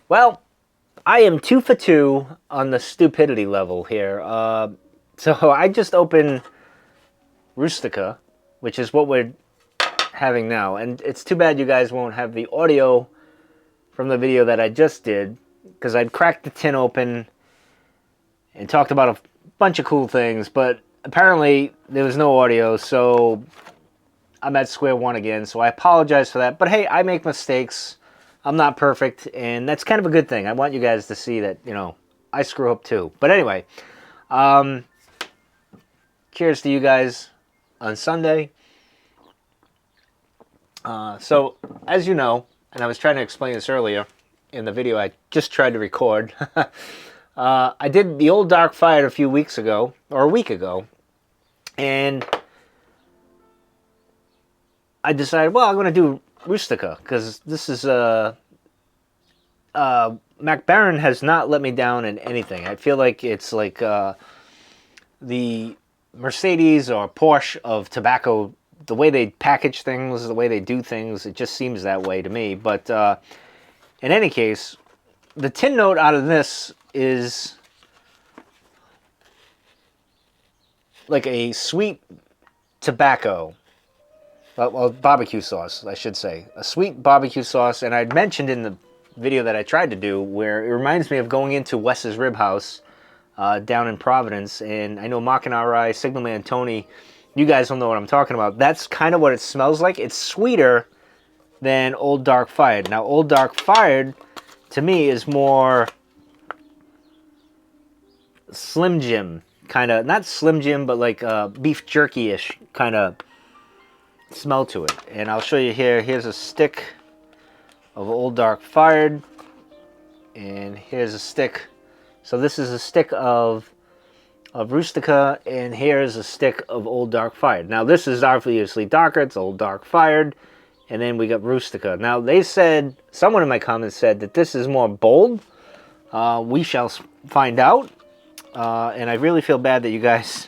Well, I am 2 for 2 on the stupidity level here. So I just opened Rustica, which is what we're having now. And it's too bad you guys won't have the audio from the video that I just did, because I'd cracked the tin open and talked about a bunch of cool things, but apparently there was no audio, so I'm at square one again, so I apologize for that. But hey, I make mistakes. I'm not perfect, and that's kind of a good thing. I want you guys to see that, I screw up too. But anyway, cheers to you guys on Sunday. So, as you know, and I was trying to explain this earlier in the video I just tried to record, I did the Old Dark Fire a few weeks ago, or a week ago, and I decided, well, I'm going to do Rustica, because this is, McBaron has not let me down in anything. I feel like it's like the Mercedes or Porsche of tobacco. The way they package things, the way they do things, it just seems that way to me. But in any case, the tin note out of this is like a sweet tobacco. Well, barbecue sauce, I should say. A sweet barbecue sauce. And I'd mentioned in the video that I tried to do where it reminds me of going into Wes's Rib House down in Providence. And I know Mark and R.I., Signalman Tony, you guys don't know what I'm talking about. That's kind of what it smells like. It's sweeter than Old Dark Fired. Now, Old Dark Fired, to me, is more Slim Jim. Kind of, not Slim Jim, but like beef jerky-ish kind of smell to it. And I'll show you here. Here's a stick of Old Dark Fired. And here's a stick. So this is a stick of Rustica, and here's a stick of Old Dark Fired. Now this is obviously darker, it's Old Dark Fired, and then we got Rustica. Now they said, someone in my comments said that this is more bold. We shall find out. And I really feel bad that you guys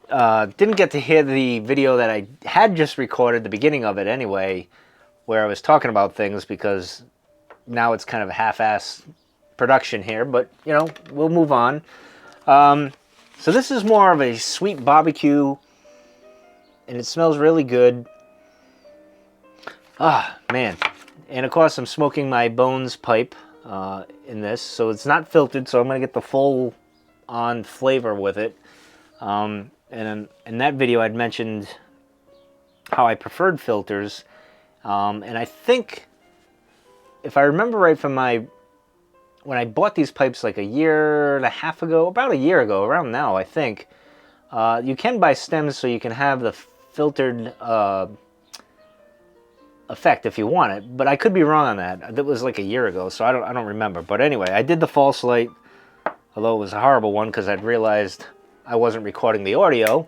didn't get to hear the video that I had just recorded, the beginning of it anyway, where I was talking about things, because now it's kind of a half-ass production here, but, we'll move on. So this is more of a sweet barbecue, and it smells really good. Ah, man. And of course, I'm smoking my Bones pipe in this, so it's not filtered, so I'm going to get the full-on flavor with it. And in that video, I'd mentioned how I preferred filters, and I think, if I remember right from when I bought these pipes like a year and a half ago, about a year ago, around now, I think, you can buy stems so you can have the filtered effect if you want it, but I could be wrong on that. That was like a year ago, so I don't remember. But anyway, I did the false light, although it was a horrible one because I'd realized I wasn't recording the audio.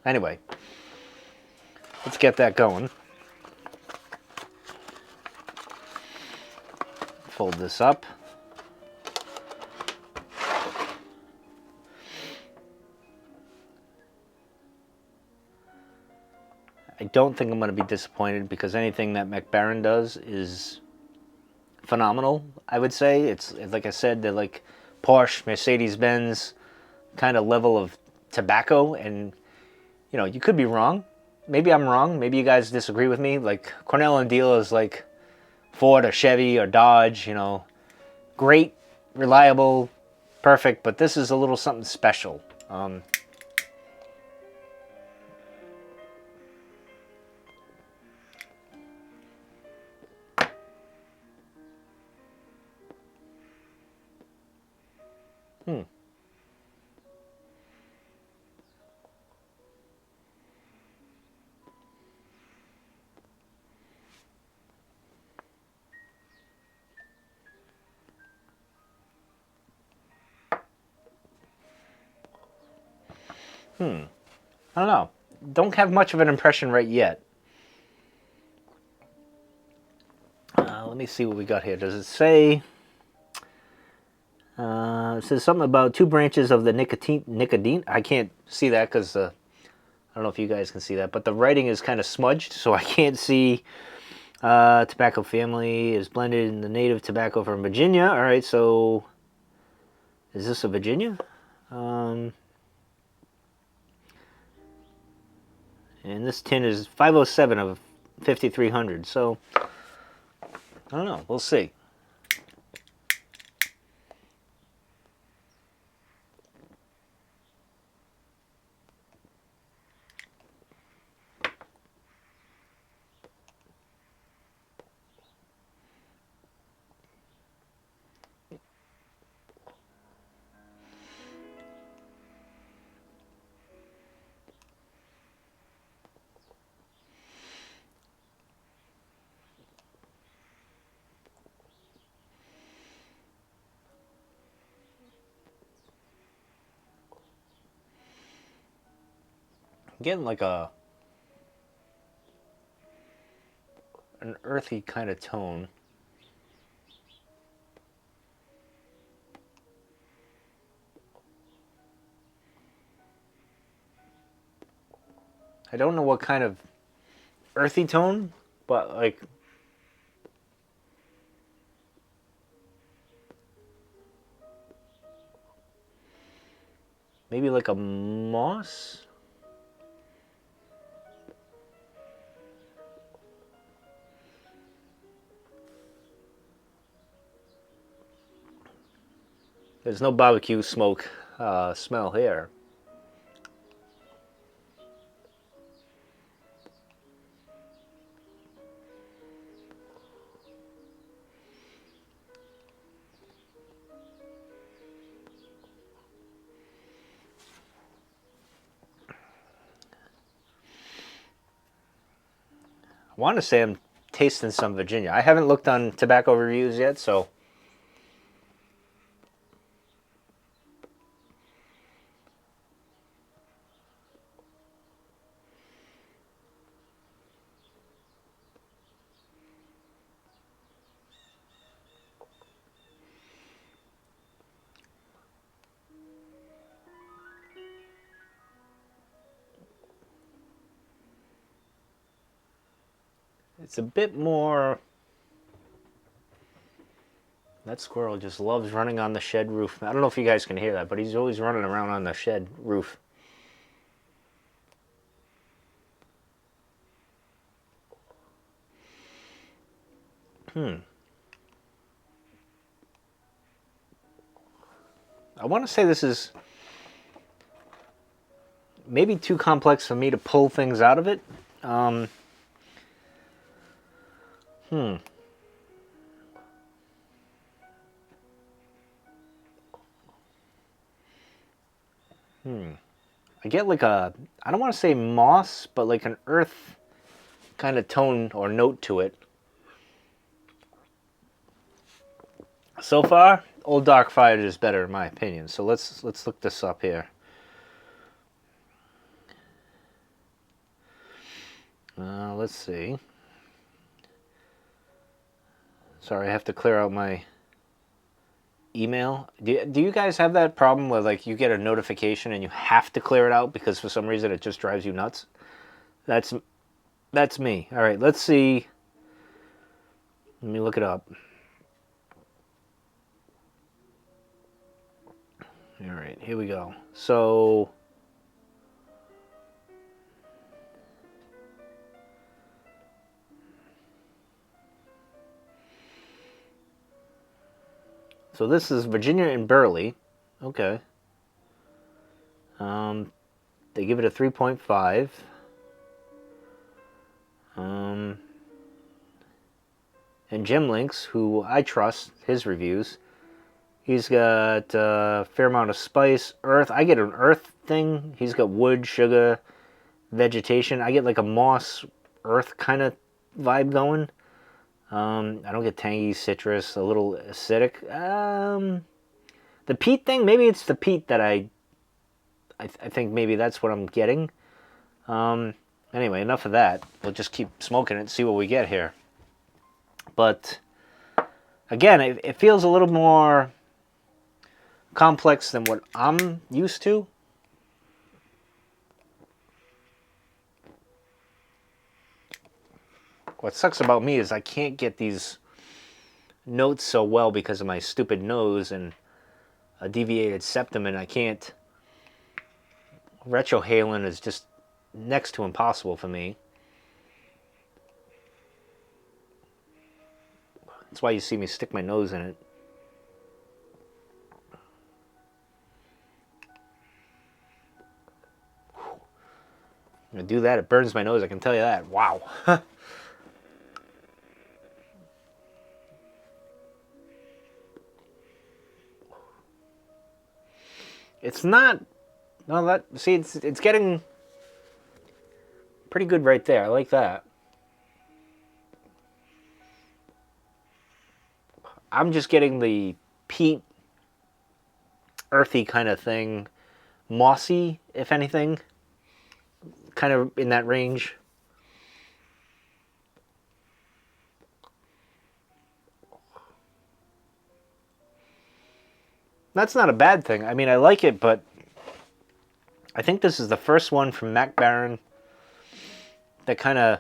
Anyway, let's get that going. Fold this up. I don't think I'm going to be disappointed, because anything that McBaron does is phenomenal, I would say. It's, like I said, they're like Porsche, Mercedes-Benz kind of level of tobacco, and you could be wrong. Maybe I'm wrong. Maybe you guys disagree with me. Like, Cornell and Deal is like Ford or Chevy or Dodge, great, reliable, perfect, but this is a little something special. I don't know. Don't have much of an impression right yet. Let me see what we got here. Does it say... It says something about 2 branches of the nicotine. I can't see that because I don't know if you guys can see that, but the writing is kind of smudged, so I can't see. Tobacco family is blended in the native tobacco from Virginia. All right, so is this a Virginia? And this tin is 507 of 5300. So I don't know. We'll see. I'm getting like an earthy kind of tone. I don't know what kind of earthy tone, but like maybe like a moss. There's no barbecue smoke smell here. I want to say I'm tasting some Virginia. I haven't looked on tobacco reviews yet, so it's a bit more. That squirrel just loves running on the shed roof. I don't know if you guys can hear that, but he's always running around on the shed roof. I want to say this is maybe too complex for me to pull things out of it. I get like a, I don't want to say moss, but like an earth kind of tone or note to it. So far, Old Dark Fire is better in my opinion. So let's look this up here. Let's see. Sorry, I have to clear out my email. Do you guys have that problem where like you get a notification and you have to clear it out because for some reason it just drives you nuts? That's me. All right, let's see. Let me look it up. All right, here we go. So this is Virginia and Burley. Okay. They give it a 3.5. And Jim Links, who I trust, his reviews, he's got a fair amount of spice, earth. I get an earth thing. He's got wood, sugar, vegetation. I get like a moss, earth kind of vibe going. I don't get tangy citrus, a little acidic. The peat thing, maybe it's the peat that I think maybe that's what I'm getting. Anyway, enough of that. We'll just keep smoking it and see what we get here. But again, it feels a little more complex than what I'm used to. What sucks about me is I can't get these notes so well because of my stupid nose and a deviated septum, and I can't. Retrohaling is just next to impossible for me. That's why you see me stick my nose in it. When I do that, it burns my nose, I can tell you that. Wow. It's not. No, that. See, it's getting pretty good right there. I like that. I'm just getting the peat, earthy kind of thing. Mossy, if anything. Kind of in that range. That's not a bad thing. I mean, I like it, but I think this is the first one from Mac Baren that kind of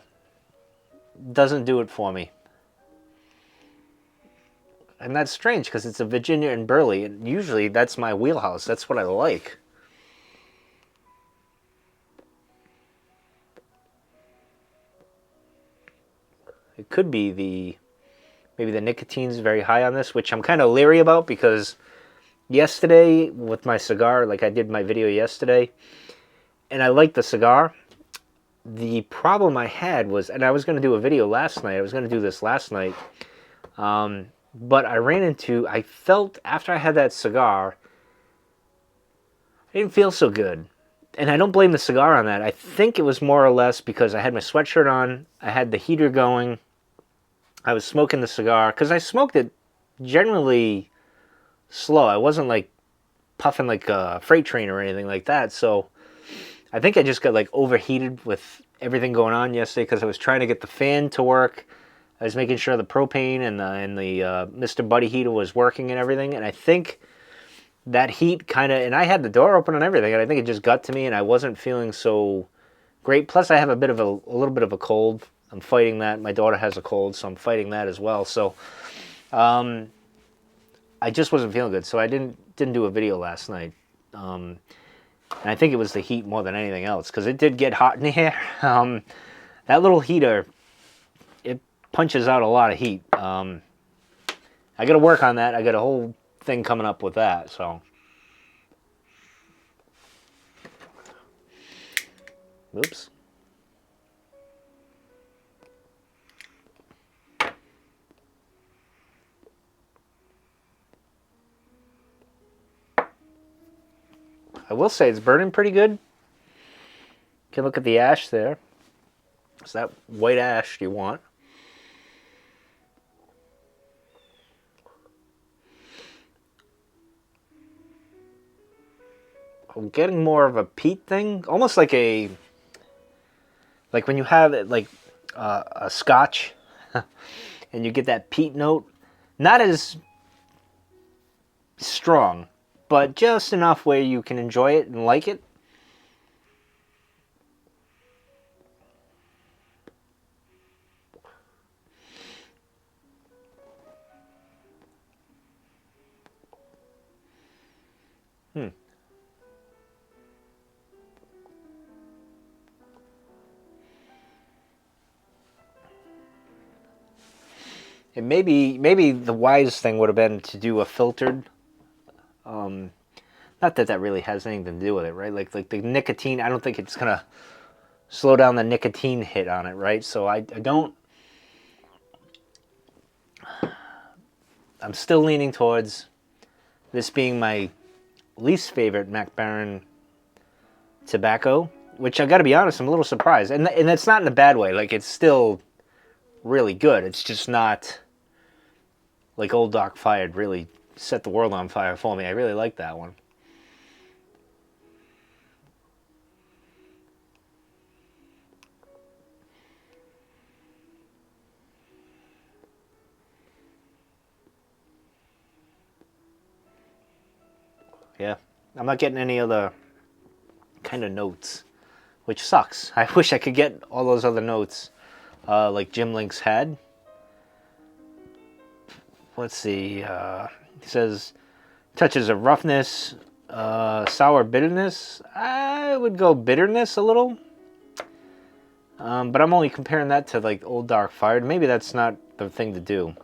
doesn't do it for me. And that's strange because it's a Virginia and Burley, and usually that's my wheelhouse. That's what I like. It could be maybe the nicotine's very high on this, which I'm kind of leery about because yesterday with my cigar, like I did my video yesterday, and I liked the cigar. The problem I had was, and I was going to do a video last night. I was going to do this last night. But I felt after I had that cigar, I didn't feel so good. And I don't blame the cigar on that. I think it was more or less because I had my sweatshirt on, I had the heater going, I was smoking the cigar, because I smoked it generally slow. I wasn't like puffing like a freight train or anything like that. So I think I just got like overheated with everything going on yesterday because I was trying to get the fan to work. I was making sure the propane and the Mr. Buddy heater was working and everything. And I think that heat kind of, and I had the door open and everything, and I think it just got to me and I wasn't feeling so great. Plus I have a little bit of a cold. I'm fighting that. My daughter has a cold, so I'm fighting that as well. So I just wasn't feeling good. So I didn't do a video last night. And I think it was the heat more than anything else because it did get hot in here. That little heater, it punches out a lot of heat. I got to work on that. I got a whole thing coming up with that. So, oops. I will say it's burning pretty good. You can look at the ash there. It's that white ash you want. I'm getting more of a peat thing, almost like when you have it like a scotch and you get that peat note. Not as strong, but just enough where you can enjoy it and like it. And maybe the wise thing would have been to do a filtered. Not that that really has anything to do with it, right? Like the nicotine, I don't think it's gonna slow down the nicotine hit on it, right? So I don't. I'm still leaning towards this being my least favorite Mac Baren tobacco, which I got to be honest, I'm a little surprised, and it's not in a bad way. Like it's still really good. It's just not like Old Doc Fired really set the world on fire for me. I really like that one. Yeah. I'm not getting any other kind of notes, which sucks. I wish I could get all those other notes like Jim Links had. Let's see. He says touches of roughness, sour bitterness. I would go bitterness a little. But I'm only comparing that to like Old Dark Fire. Maybe that's not the thing to do.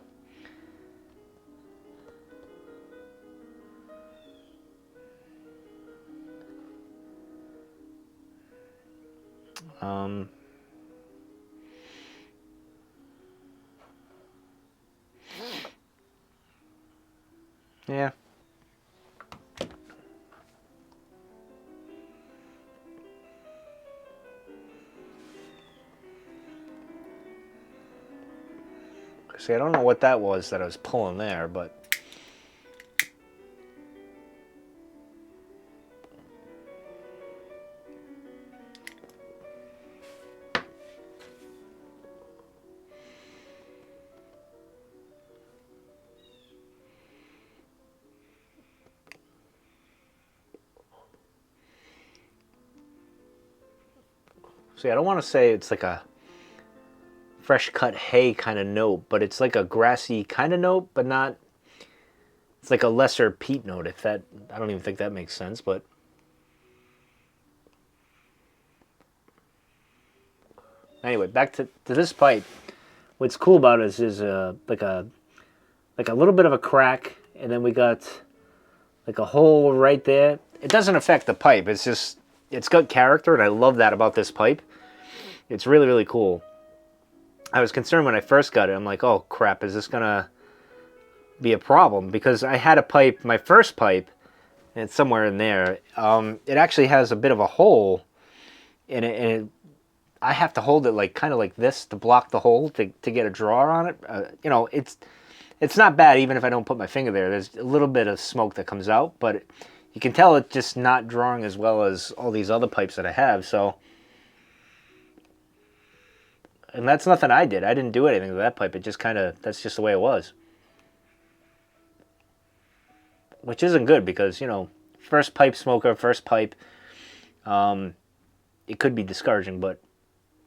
Yeah. See, I don't know what that was that I was pulling there, but see, I don't want to say it's like a fresh cut hay kind of note, but it's like a grassy kind of note, but not. It's like a lesser peat note. If that, I don't even think that makes sense, but anyway, back to this pipe. What's cool about it is like a little bit of a crack, and then we got like a hole right there. It doesn't affect the pipe. It's just it's got character, and I love that about this pipe. It's really really cool. I was concerned when I first got it. I'm like, oh crap, is this gonna be a problem? Because I had a pipe, my first pipe, and it's somewhere in there. It actually has a bit of a hole in it, and I have to hold it like kind of like this to block the hole to get a draw on it. You know, it's not bad even if I don't put my finger there. There's a little bit of smoke that comes out, but you can tell it's just not drawing as well as all these other pipes that I have. So, and that's nothing I did. I didn't do anything to that pipe. It just kind of, that's just the way it was. Which isn't good because, you know, first pipe smoker, first pipe, it could be discouraging, but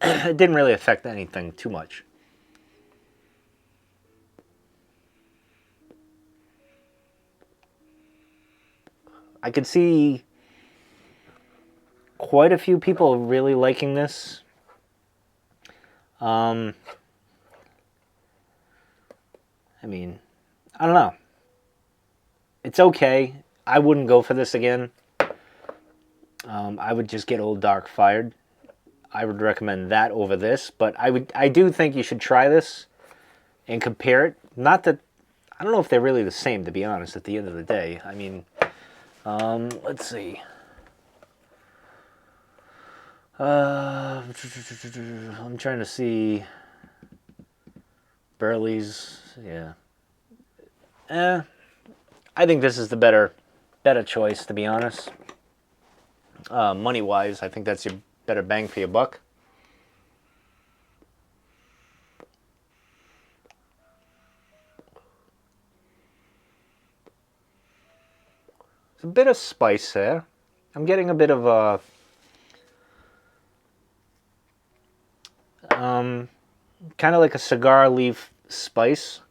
it didn't really affect anything too much. I could see quite a few people really liking this. I mean, I don't know. It's okay. I wouldn't go for this again. I would just get Old Dark Fired. I would recommend that over this, but I do think you should try this and compare it. Not that I don't know if they're really the same, to be honest. At the end of the day, I mean, let's see. I'm trying to see Burley's. Yeah. I think this is the better choice, to be honest. Money wise, I think that's your better bang for your buck. There's a bit of spice there. I'm getting a bit of a kind of like a cigar leaf spice.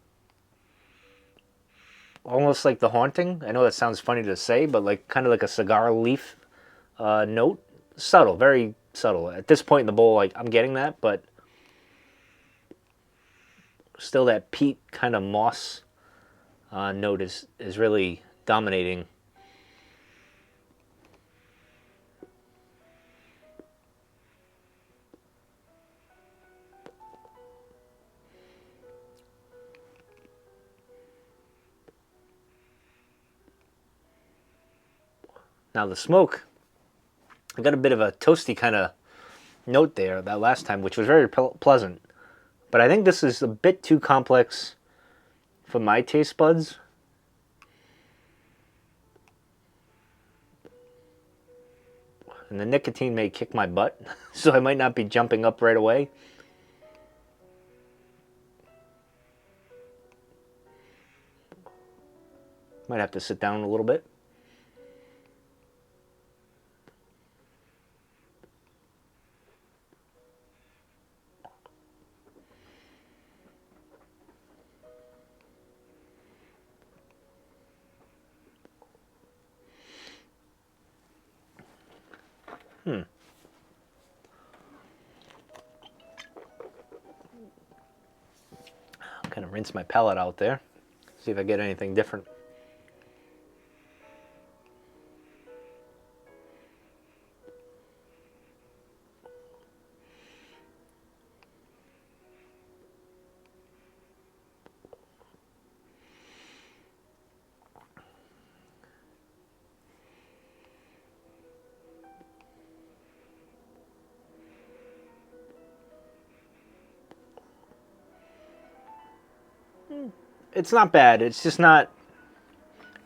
Almost like the haunting. I know that sounds funny to say, but like kind of like a cigar leaf note. Subtle, very subtle. At this point in the bowl, like I'm getting that, but still that peat kind of moss note is really dominating. Now the smoke, I got a bit of a toasty kind of note there that last time, which was very pleasant. But I think this is a bit too complex for my taste buds. And the nicotine may kick my butt, so I might not be jumping up right away. Might have to sit down a little bit. I'm gonna rinse my palette out there, see if I get anything different. It's not bad. It's just not.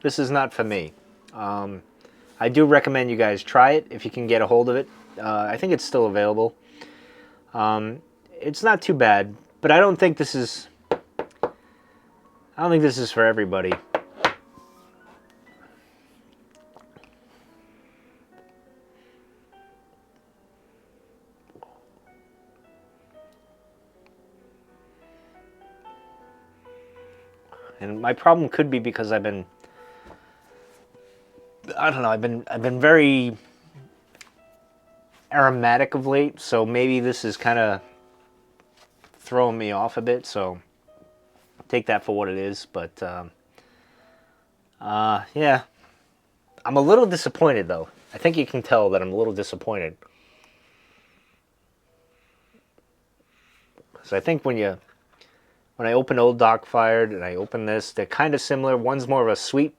This is not for me. I do recommend you guys try it if you can get a hold of it. I think it's still available. It's not too bad, but I don't think this is. I don't think this is for everybody. And my problem could be because I don't know, I've been very aromatic of late, so maybe this is kind of throwing me off a bit, so take that for what it is. But yeah, I'm a little disappointed though. I think you can tell that I'm a little disappointed. So I think when I open Old Dock Fired and I open this, they're kind of similar. One's more of a sweet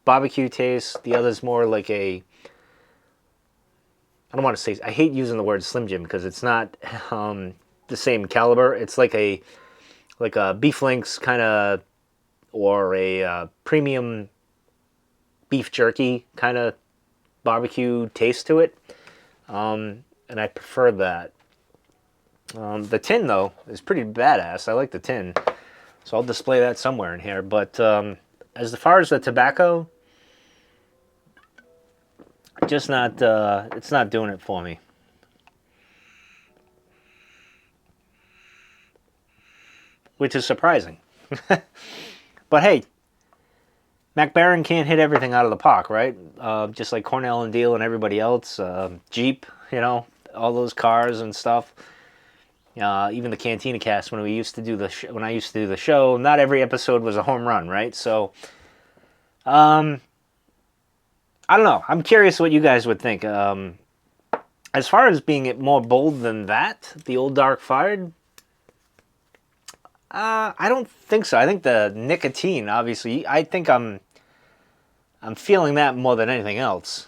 barbecue taste. The other's more like a, I don't want to say, I hate using the word Slim Jim because it's not the same caliber. It's like a Beef Links kind of, or a premium beef jerky kind of barbecue taste to it. And I prefer that. The tin, though, is pretty badass. I like the tin, so I'll display that somewhere in here. But as far as the tobacco, just not, it's not doing it for me. Which is surprising. But hey, Mac Baren can't hit everything out of the park, right? Just like Cornell and Deal and everybody else. Jeep, you know, all those cars and stuff. Even the Cantina Cast when we used to do when I used to do the show, not every episode was a home run, right? So, I don't know. I'm curious what you guys would think. As far as being more bold than that, the Old Dark Fired, I don't think so. I think the nicotine, obviously, I think I'm feeling that more than anything else.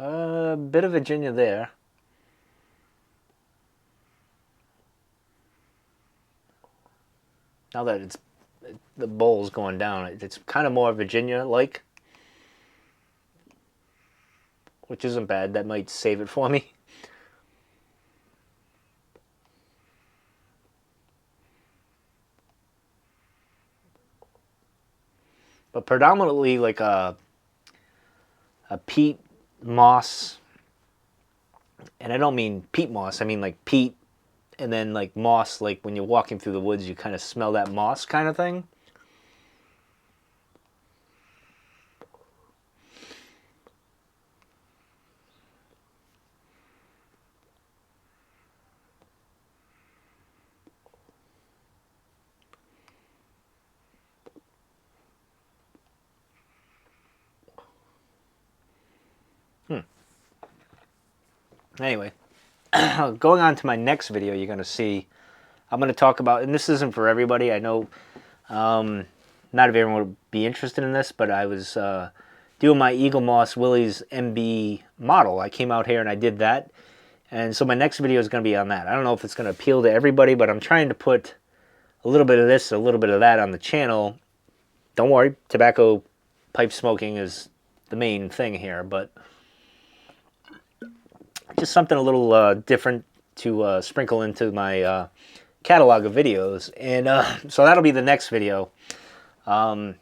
A bit of Virginia there. Now that the bowl's going down, it's kind of more Virginia-like, which isn't bad. That might save it for me. But predominantly like a peat moss, and I don't mean peat moss, I mean like peat and then like moss, like when you're walking through the woods you kind of smell that moss kind of thing. Anyway, going on to my next video, you're going to see, I'm going to talk about, and this isn't for everybody, I know not everyone would be interested in this, but I was doing my Eagle Moss Willys MB model. I came out here and I did that, and so my next video is going to be on that. I don't know if it's going to appeal to everybody, but I'm trying to put a little bit of this, a little bit of that on the channel. Don't worry, tobacco pipe smoking is the main thing here, but just something a little different to sprinkle into my catalog of videos. And so that'll be the next video. So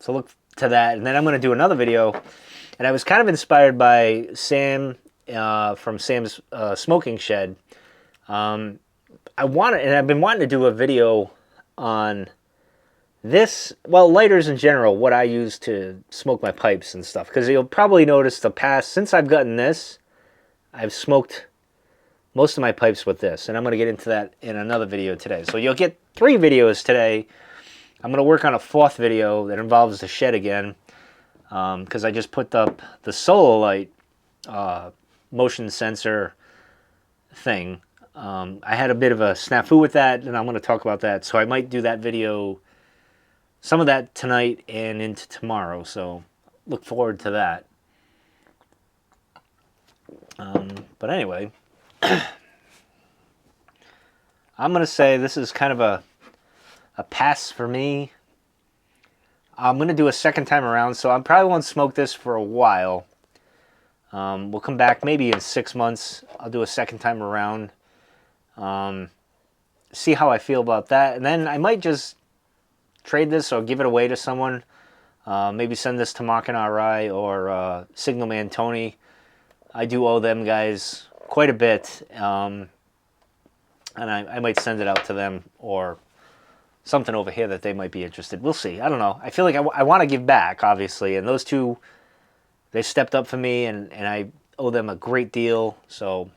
look to that, and then I'm going to do another video. And I was kind of inspired by Sam from Sam's Smoking Shed. And I've been wanting to do a video on this, well, lighters in general, what I use to smoke my pipes and stuff. Because you'll probably notice since I've gotten this, I've smoked most of my pipes with this. And I'm going to get into that in another video today. So you'll get 3 videos today. I'm going to work on a 4th video that involves the shed again. Because I just put up the Solo Light motion sensor thing. I had a bit of a snafu with that, and I'm going to talk about that. So I might do that video, some of that tonight and into tomorrow. So look forward to that. But anyway, I'm going to say this is kind of a pass for me. I'm going to do a second time around, so I probably won't smoke this for a while. We'll come back maybe in 6 months. I'll do a second time around. See how I feel about that. And then I might just trade this or give it away to someone. Maybe send this to Mark and RI or Signal Man Tony. I do owe them guys quite a bit. And I might send it out to them or something over here that they might be interested. We'll see. I don't know. I feel like I want to give back, obviously. And those two, they stepped up for me, and I owe them a great deal. So,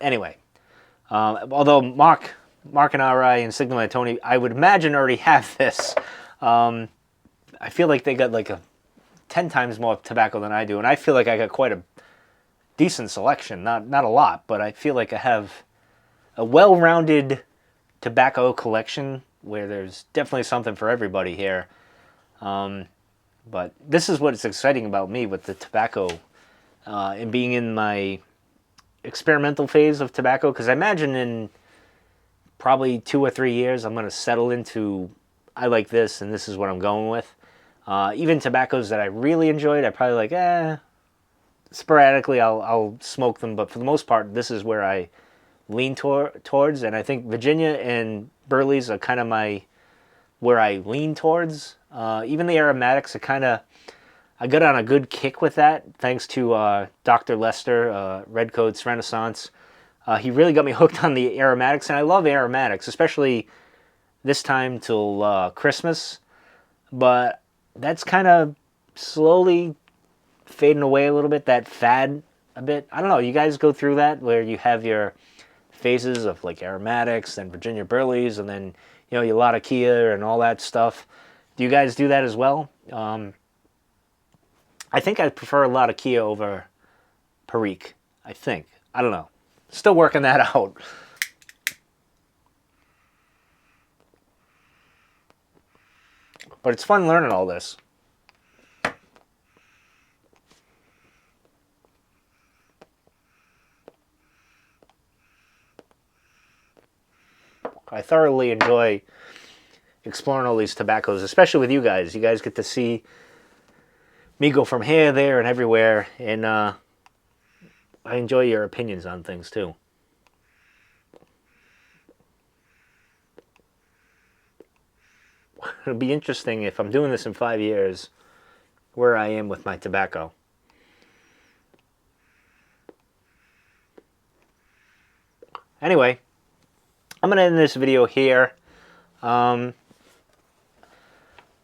anyway. Although Mark and RI and Signal and Tony, I would imagine already have this. I feel like they got like 10 times more tobacco than I do. And I feel like I got quite a decent selection. Not a lot, but I feel like I have a well-rounded tobacco collection where there's definitely something for everybody here. But this is what's exciting about me with the tobacco and being in my experimental phase of tobacco, because I imagine in probably 2 or 3 years I'm going to settle into, I like this and this is what I'm going with. Even tobaccos that I really enjoyed, I probably like, sporadically I'll smoke them, but for the most part this is where I lean towards, and I think Virginia and Burley's are kind of where I lean towards. Even the aromatics are I got on a good kick with that, thanks to Dr. Lester, Red Coats Renaissance. He really got me hooked on the aromatics, and I love aromatics, especially this time till Christmas. But that's kind of slowly fading away a little bit, that fad a bit. I don't know, you guys go through that, where you have your phases of like aromatics and Virginia Burleys, and then your Latakia and all that stuff. Do you guys do that as well? I think I prefer Latakia over Perique. I think. I don't know. Still working that out. But it's fun learning all this. I thoroughly enjoy exploring all these tobaccos, especially with you guys. You guys get to see me go from here, there, and everywhere, and I enjoy your opinions on things too. It'll be interesting if I'm doing this in 5 years, where I am with my tobacco. Anyway, I'm going to end this video here. I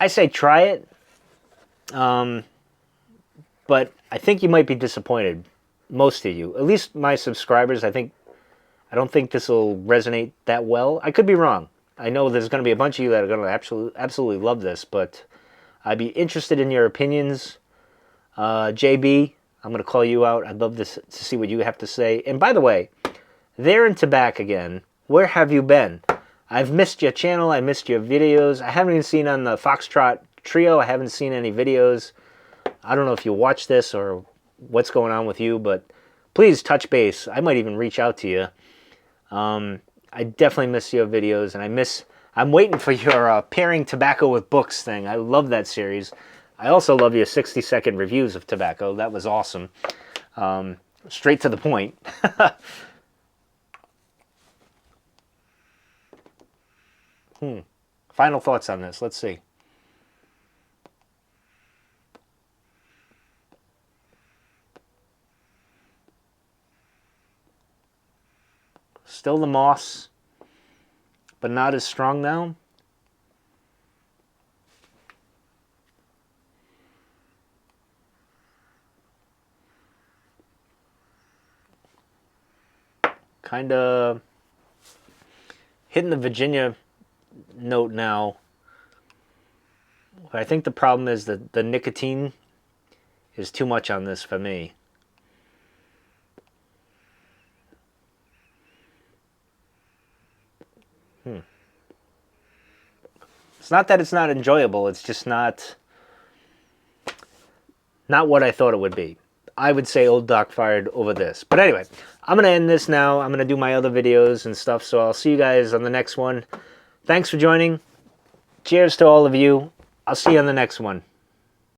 say try it, but I think you might be disappointed, most of you. At least my subscribers, I don't think this will resonate that well. I could be wrong. I know there's going to be a bunch of you that are going to absolutely love this, but I'd be interested in your opinions. JB, I'm going to call you out. I'd love to see what you have to say. And by the way, there in Tobacco again. Where have you been? I've missed your channel. I missed your videos. I haven't even seen on the Foxtrot Trio. I haven't seen any videos. I don't know if you watch this or what's going on with you, but please touch base. I might even reach out to you. I definitely miss your videos, and I'm waiting for your pairing tobacco with books thing. I love that series. I also love your 60-second reviews of tobacco. That was awesome. Straight to the point. Final thoughts on this. Let's see. Still the moss, but not as strong now. Kind of hitting the Virginia note now. I think the problem is that the nicotine is too much on this for me. It's not that it's not enjoyable, it's just not what I thought it would be. I would say Old Doc Fired over this. But anyway, I'm going to end this now. I'm going to do my other videos and stuff, so I'll see you guys on the next one. Thanks for joining. Cheers to all of you. I'll see you on the next one.